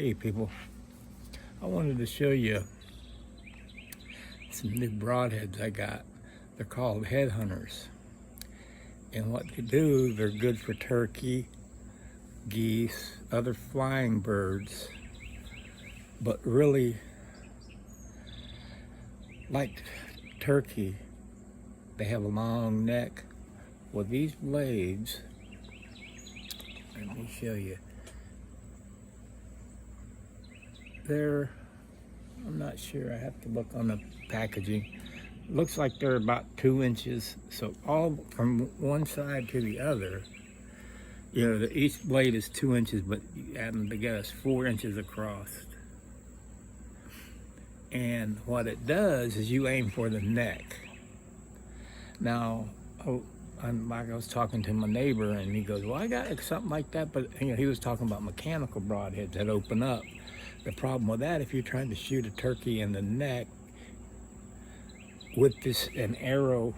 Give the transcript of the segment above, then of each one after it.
Hey people, I wanted to show you some new broadheads I got. They're called headhunters. And what they do, they're good for turkey, geese, other flying birds. But really, like turkey, they have a long neck. Well, these blades, let me show you. I'm not sure, I have to look on the packaging. Looks like they're about 2 inches, so all from one side to the other, each blade is 2 inches, but you add them together, it's 4 inches across. And what it does is you aim for the neck. Now, I was talking to my neighbor, and he goes, well, I got something like that, but he was talking about mechanical broadheads that open up. The problem with that, if you're trying to shoot a turkey in the neck with an arrow,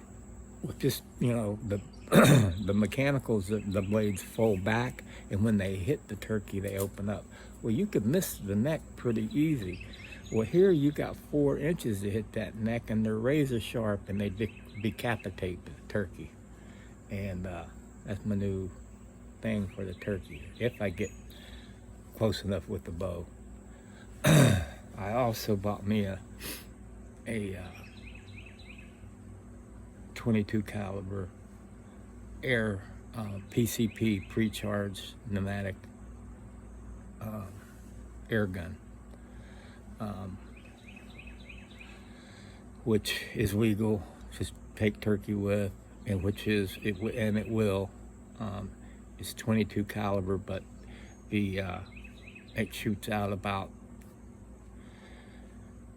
with this, the the mechanicals, the blades fold back, and when they hit the turkey, they open up. Well, you could miss the neck pretty easy. Well, here you got 4 inches to hit that neck, and they're razor sharp, and they decapitate the turkey. And that's my new thing for the turkey, if I get close enough with the bow. I also bought me a 22 caliber air PCP pre-charged pneumatic air gun, which is legal to take turkey with, and it will. It's 22 caliber, but it shoots out about,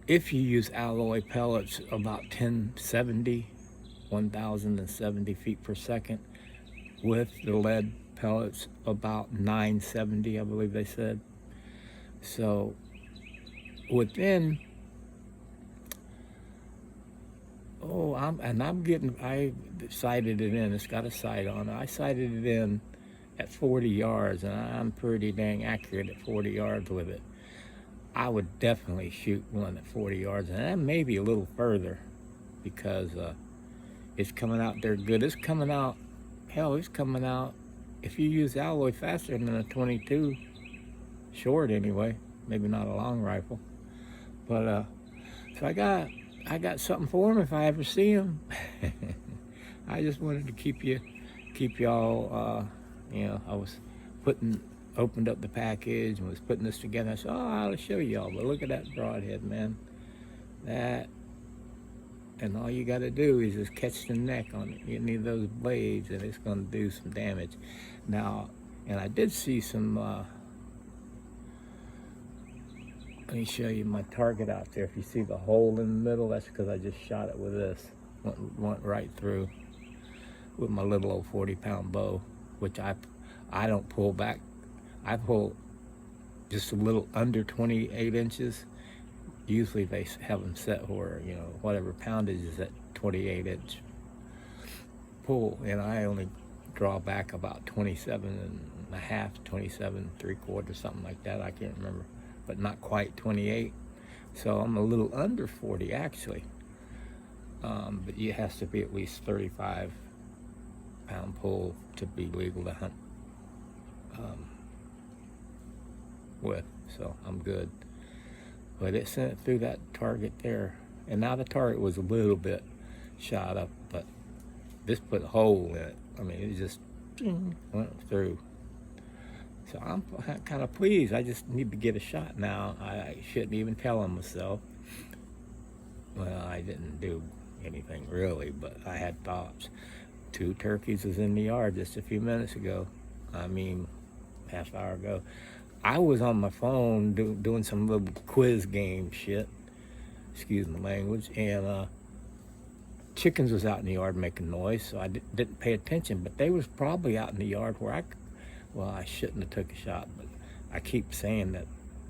if you use alloy pellets, about 1,070 feet per second. With the lead pellets, about 970, I believe they said. So within, I sighted it in, it's got a sight on it. I sighted it in at 40 yards, and I'm pretty dang accurate at 40 yards with it. I would definitely shoot one at 40 yards, and that may be a little further, because it's coming out there good. It's coming out, if you use alloy, faster than a 22 short anyway, maybe not a long rifle. But so I got something for them if I ever see them. I just wanted to keep y'all, I was opened up the package and was putting this together. I said, I'll show y'all, but look at that broadhead, man. And all you got to do is just catch the neck on it. You need those blades, and it's going to do some damage. Now, and I did see some, let me show you my target out there. If you see the hole in the middle, that's because I just shot it with this. Went right through with my little old 40-pound bow, which I don't pull back. I pull just a little under 28 inches. Usually they have them set where, whatever poundage is at 28-inch pull, and I only draw back about 27 and a half, 27 3/4, something like that. I can't remember, but not quite 28. So I'm a little under 40 actually. But it has to be at least 35-pound pull to be legal to hunt with, so I'm good. But it sent it through that target there, and now the target was a little bit shot up, but this put a hole in it. I mean, it just went through. So I'm kind of pleased. I just need to get a shot now. I shouldn't even tell him myself. Well, I didn't do anything really, but I had thoughts. 2 turkeys was in the yard just a few minutes ago. I mean, half hour ago. I was on my phone doing some little quiz game shit, excuse my language, and chickens was out in the yard making noise, so I didn't pay attention, but they was probably out in the yard where I shouldn't have took a shot, but I keep saying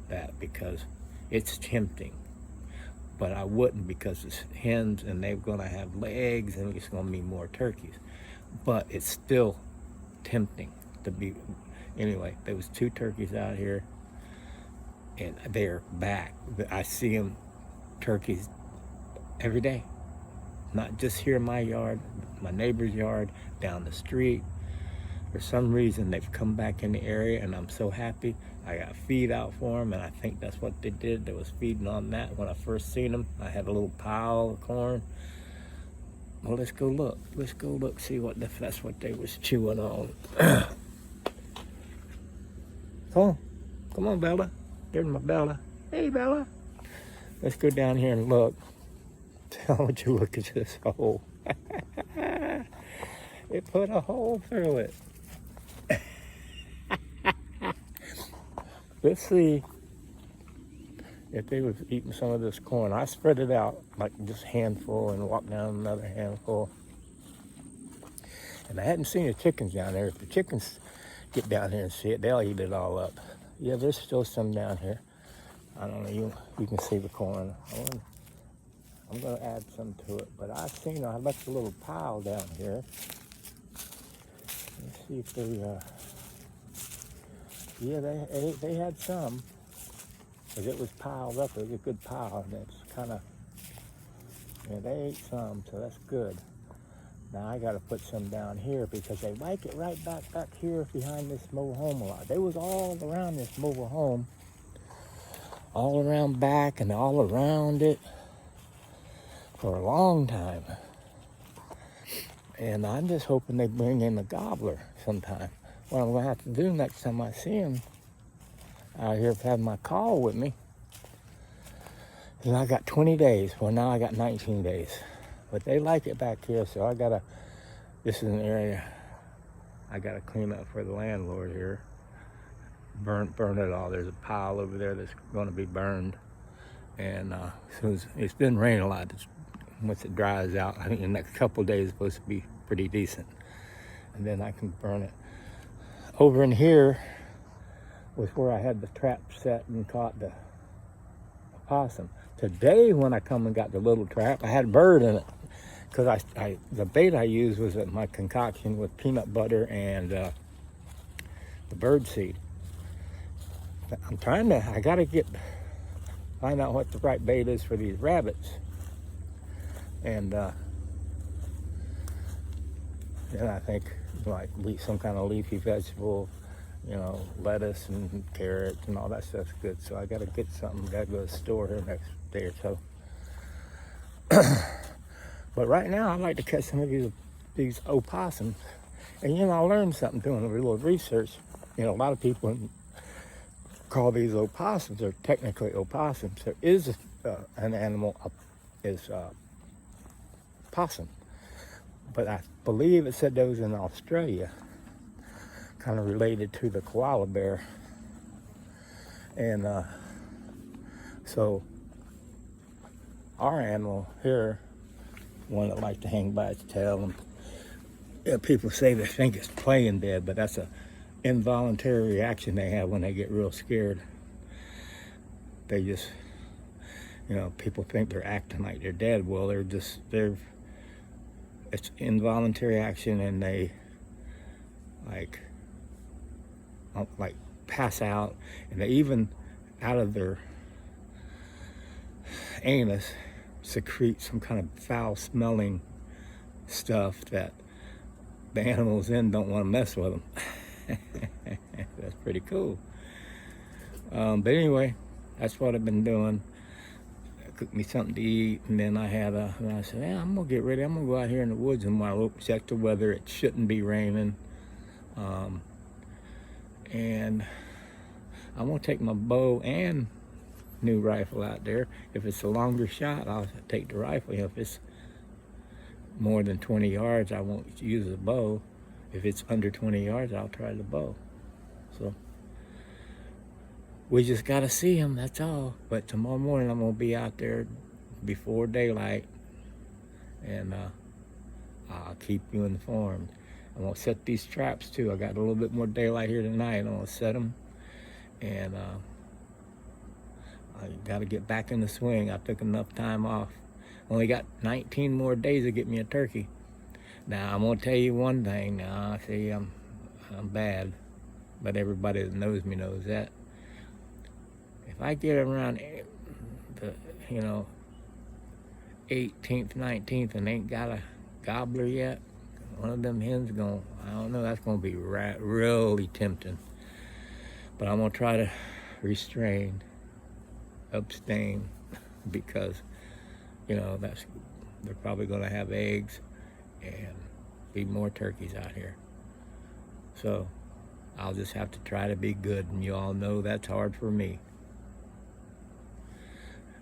that because it's tempting, but I wouldn't, because it's hens and they're gonna have eggs and it's gonna be more turkeys, but it's still tempting to be. Anyway, there was 2 turkeys out here, and they're back. I see them, turkeys, every day. Not just here in my yard, my neighbor's yard, down the street. For some reason, they've come back in the area, and I'm so happy. I got feed out for them, and I think that's what they did. They was feeding on that when I first seen them. I had a little pile of corn. Well, let's go look. Let's go look, see what if that's what they was chewing on. Come on, Bella. There's my Bella. Hey, Bella. Let's go down here and look. Tell would you look at this hole. It put a hole through it. Let's see if they was eating some of this corn. I spread it out like just a handful and walked down another handful. And I hadn't seen the chickens down there. If the chickens get down here and see it, they'll eat it all up. Yeah, there's still some down here. I don't know, you can see the corn. I'm gonna add some to it, but I left a little pile down here. Let's see if they, yeah, they had some, because it was piled up. It was a good pile, and it's kind of, yeah, they ate some, so that's good. Now I got to put some down here because they like it right back here behind this mobile home a lot. They was all around this mobile home, all around back and all around it for a long time. And I'm just hoping they bring in a gobbler sometime. What I'm going to have to do next time I see them out here having my call with me is I got 20 days. Well, now I got 19 days. But they like it back here, so this is an area I got to clean up for the landlord here. Burn it all. There's a pile over there that's going to be burned. And soon as it's been raining a lot, once it dries out, I think the next couple of days is supposed to be pretty decent. And then I can burn it. Over in here was where I had the trap set and caught the opossum. Today, when I come and got the little trap, I had a bird in it. Because the bait I used was my concoction with peanut butter and the bird seed. I got to find out what the right bait is for these rabbits. And then I think like some kind of leafy vegetable, lettuce and carrots and all that stuff's good. So I got to get something. Got to go to the store here next day or so. But right now, I like to catch some of these opossums. And I learned something doing a little research. A lot of people call these opossums. They're technically opossums. There is an animal is possum, but I believe it said those in Australia, kind of related to the koala bear. And so our animal here, one that likes to hang by its tail, and people say they think it's playing dead, but that's an involuntary reaction they have when they get real scared. They just, people think they're acting like they're dead. Well, it's involuntary action, and they like pass out, and they even out of their anus secrete some kind of foul smelling stuff that the animals in don't want to mess with them. That's pretty cool. But anyway, that's what I've been doing. Cooked me something to eat, and then I said, I'm gonna get ready. I'm gonna go out here in the woods and while check the weather. It shouldn't be raining. And I'm gonna take my bow and new rifle out there. If it's a longer shot, I'll take the rifle. If it's more than 20 yards, I won't use the bow. If it's under 20 yards, I'll try the bow. So we just gotta see them, that's all. But tomorrow morning I'm gonna be out there before daylight, and I'll keep you informed. I'm gonna set these traps too. I got a little bit more daylight here tonight. I'm gonna set them, and I gotta get back in the swing. I took enough time off. Only got 19 more days to get me a turkey. Now I'm gonna tell you one thing. Now, see, I'm bad, but everybody that knows me knows that. if I get around the, you know, 18th, 19th, and ain't got a gobbler yet, one of them hens I don't know, that's gonna be really tempting. But I'm gonna try to abstain, because, you know, they're probably gonna have eggs and be more turkeys out here. So I'll just have to try to be good, and you all know that's hard for me.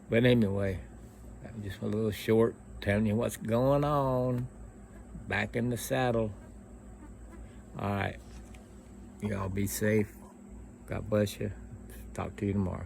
But anyway, just a little short telling you what's going on. Back in the saddle. All right. Y'all be safe. God bless you. Talk to you tomorrow.